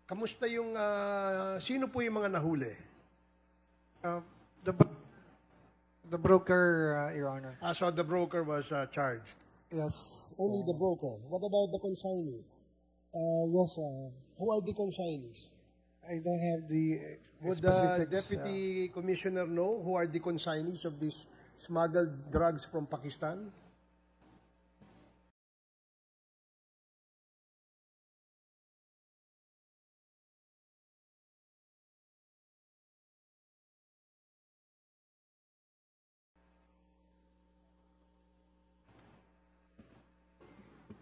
kamusta yung, sino po yung mga nahuli? Uh, the, the broker, Your Honor. So the broker was charged. Yes. Only the broker. What about the consignee? Yes, who are the consignees? I don't have the Would the specifics. Deputy Commissioner know who are the consignees of these smuggled drugs from Pakistan?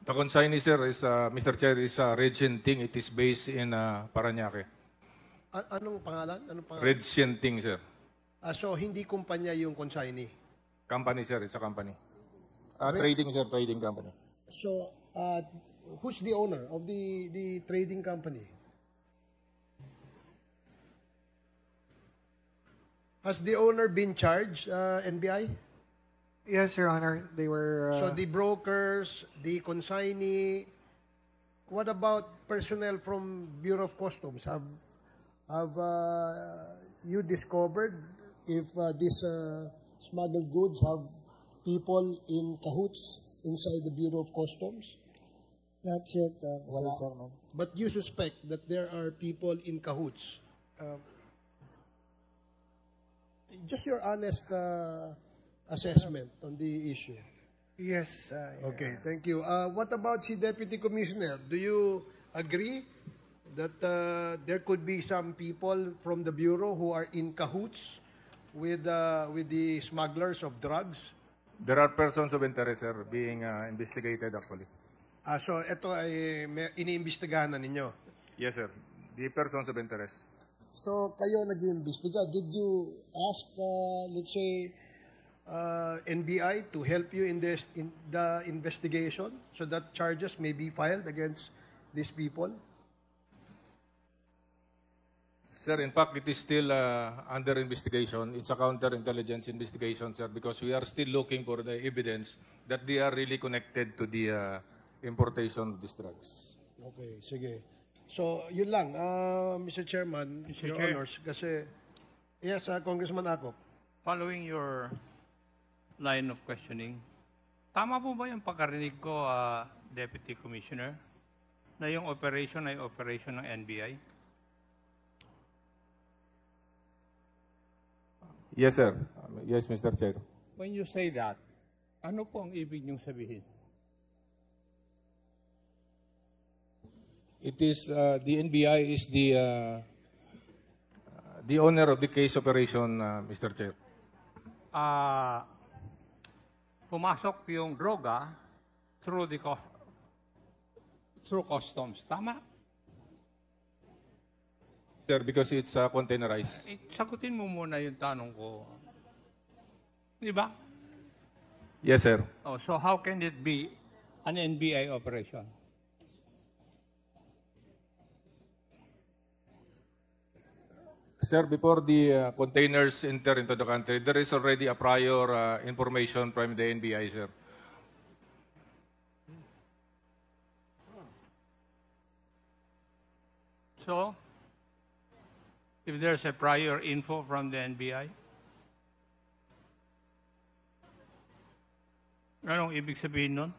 The consignee, sir, is, Mr. Chair, is Red Shenting. It is based in Parañaque. Anong pangalan? Anong pangalan? Red Shenting, sir. So hindi kumpanya yung consignee. Company, sir. It's a company. Trading, sir. Trading company. So who's the owner of the trading company? Has the owner been charged, NBI? Yes, Your Honor. They were. So the brokers, the consignee, what about personnel from Bureau of Customs? Have you discovered if these smuggled goods have people in cahoots inside the Bureau of Customs? Not yet, Mr. Chairman. But you suspect that there are people in cahoots. Just your honest assessment on the issue. Yes. Okay, thank you. What about si Deputy Commissioner? Do you agree that there could be some people from the Bureau who are in cahoots with the smugglers of drugs? There are persons of interest, sir, being investigated, actually. So ito ay iniimbestigahan na ninyo. Yes, sir. The persons of interest. So, kayo nag-iimbestiga. Did you ask, let's say, NBI to help you in the investigation so that charges may be filed against these people? Sir, in fact, it is still under investigation. It's a counterintelligence investigation, sir, because we are still looking for the evidence that they are really connected to the importation of these drugs. Okay, sige. So, yun lang, Mr. Chairman, Your Honors, kasi, yes, Congressman Akop. Following your line of questioning, tama po ba yung pagkarinig ko, Deputy Commissioner, na yung operation ay operation ng NBI? Yes, sir. Yes, Mr. Chair. When you say that, ano po ang ibig niyong sabihin? It is the NBI is the owner of the case operation, Mr. Chair. Pumasok yung droga through customs. Tama? Sir, because it's containerized. Sagutin mo muna yung tanong ko. Di ba? Yes, sir. Oh, so how can it be an NBI operation? Sir, before the containers enter into the country, there is already a prior information from the NBI, sir. So, if there's a prior info from the NBI, anong ibig sabihin nun?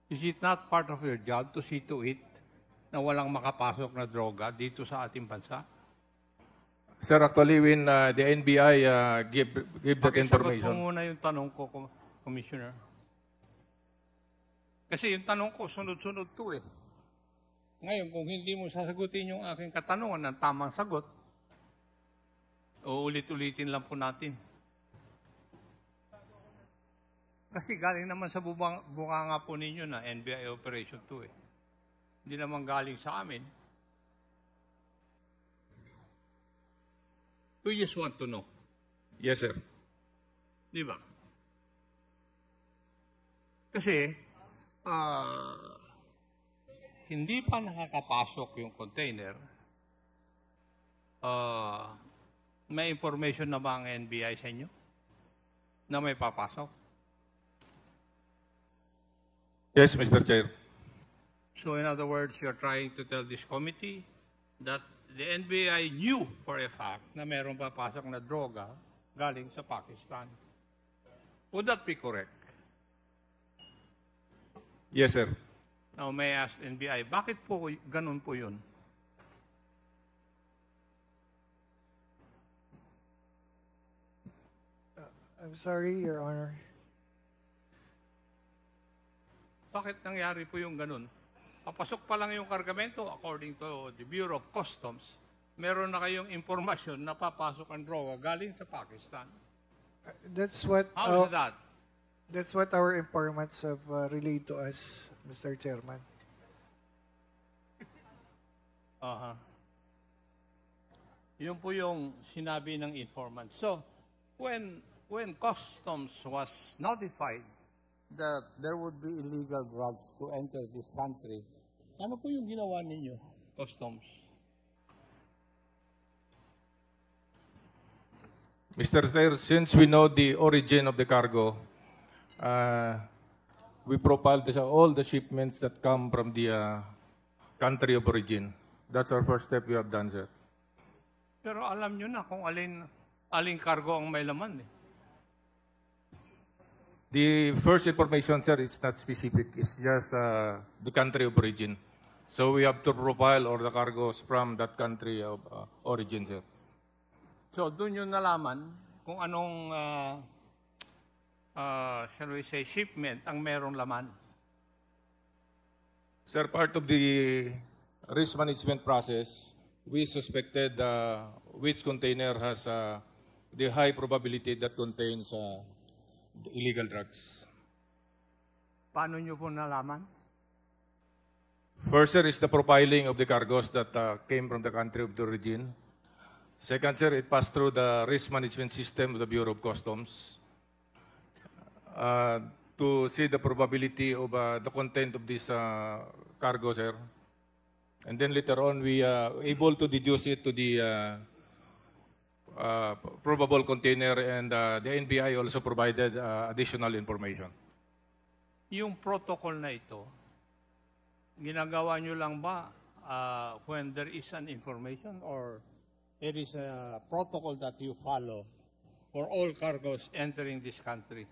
Is it not part of your job to see to it na walang makapasok na droga dito sa ating bansa? Sir, actually, when the NBI give that information. Pakisagot mo muna yung tanong ko, Commissioner. Kasi yung tanong ko, sunod-sunod to eh. Ngayon, kung hindi mo sasagutin yung aking katanungan ng tamang sagot, uulit-ulitin lang po natin. Kasi galing naman sa bunganga po ninyo na NBI Operation 2 eh. Hindi naman galing sa amin. We just want to know. Yes, sir. Di ba? Kasi, hindi pa nakakapasok yung container, may information na ba ang NBI sa inyo na may papasok? Yes, Mr. Chair. So in other words, you're trying to tell this committee that the NBI knew for a fact na meron papasok na droga galing sa Pakistan. Would that be correct? Yes, sir. Now, may I ask NBI, bakit po ganun po yun? I'm sorry, Your Honor. Bakit nangyari po yung ganun? Papasok pa lang yung kargamento, according to the Bureau of Customs, meron na kayong impormasyon na papasok ang droga galing sa Pakistan. That's what How is that? that's what our informants have relayed to us, Mr. Chairman. Aha. Yun po yung sinabi ng informant. So, when Customs was notified that there would be illegal drugs to enter this country, ano po yung ginawa ninyo, Customs? Mr. Chair, since we know the origin of the cargo, we profiled all the shipments that come from the country of origin. That's our first step we have done, sir. Pero alam nyo na kung aling cargo ang may laman eh. The first information, sir, is not specific. It's just the country of origin. So we have to profile all the cargos from that country of origin, sir. So, doon yung nalaman kung anong, shall we say, shipment ang merong laman. Sir, part of the risk management process, we suspected which container has the high probability that contains the illegal drugs. Paano nyo po nalaman? First, sir, is the profiling of the cargos that came from the country of the origin. Second, sir, it passed through the risk management system of the Bureau of Customs to see the probability of the content of this cargo, sir. And then later on, we able to deduce it to the probable container, and the NBI also provided additional information. Yung protocol na ito, ginagawa nyo lang ba when there is an information, or it is a protocol that you follow for all cargoes entering this country?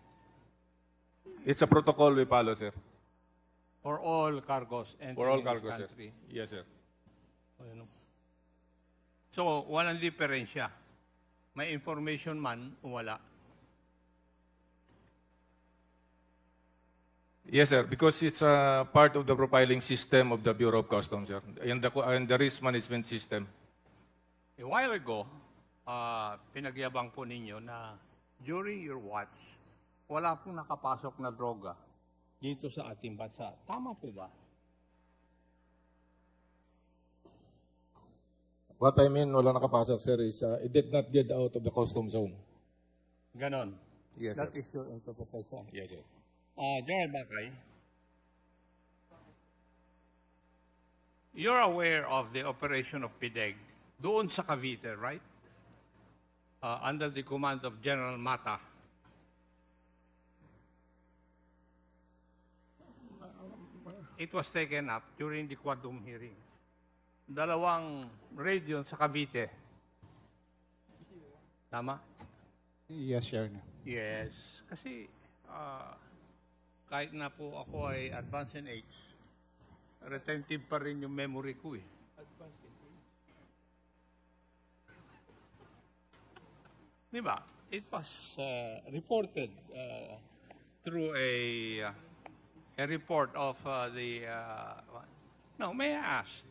It's a protocol we follow, sir. For all cargoes entering For all this cargos, sir. country? Yes, sir. Ano? So, walang diferensya. May information man o wala. Yes, sir, because it's a part of the profiling system of the Bureau of Customs, sir, and the risk management system. A while ago, pinagyabang po ninyo na during your watch, wala pong nakapasok na droga dito sa ating bansa. Tama po ba? What I mean, wala nakapasok, sir, is it did not get out of the custom zone. Ganon. Yes, sir. That is your interpretation. Yes, sir. General Bakay, you're aware of the operation of PIDEG doon sa Cavite, right? Under the command of General Mata. It was taken up during the Quadum hearing. Dalawang region sa Cavite. Tama? Yes, Your Honor. Yes. Kasi kahit na po ako ay advanced in age, retentive pa rin yung memory ko eh. Di ba? It was reported through a report of No, may I ask,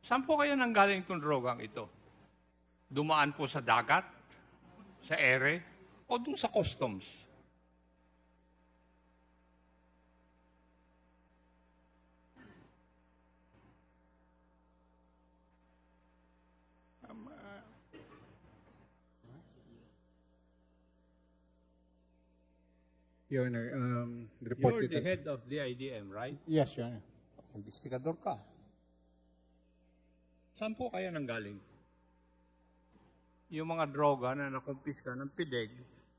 saan po kaya nanggaling itong drogang ito? Dumaan po sa dagat? Sa ere? O dun sa customs? Your Honor, You're the head of the IDM, right? Yes, Your Honor. Investigador ka. Saan po kaya nanggaling? Yung mga droga na nakumpiska ng PIDEG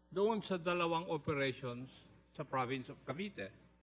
doon sa dalawang operations sa province of Cavite.